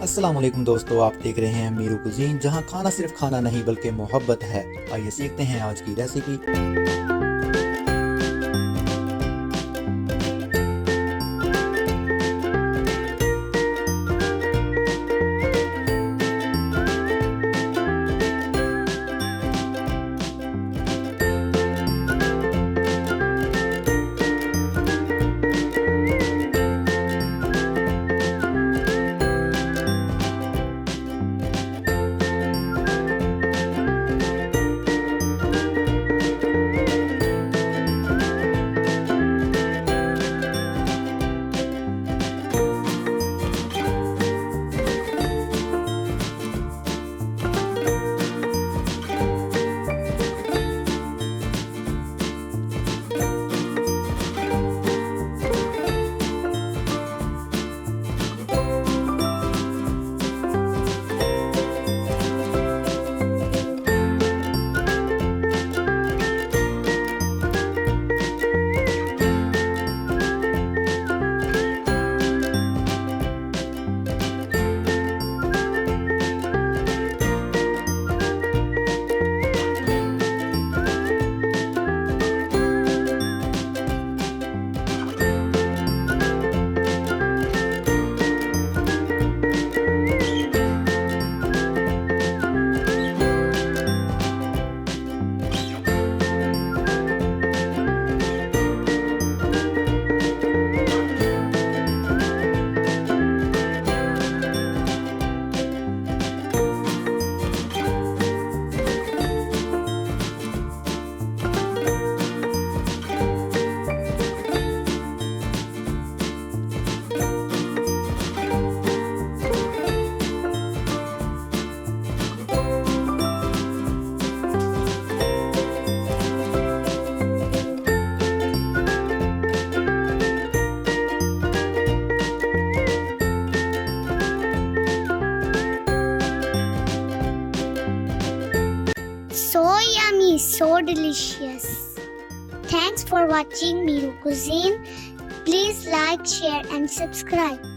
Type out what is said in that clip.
अस्सलाम वालेकुम दोस्तों, आप देख रहे हैं मीरू कुजीन, जहां खाना सिर्फ खाना नहीं बल्कि मोहब्बत है। आइए सीखते हैं आज की recipe. So yummy, so delicious. Thanks for watching Miru Cuisine. Please like, share and subscribe.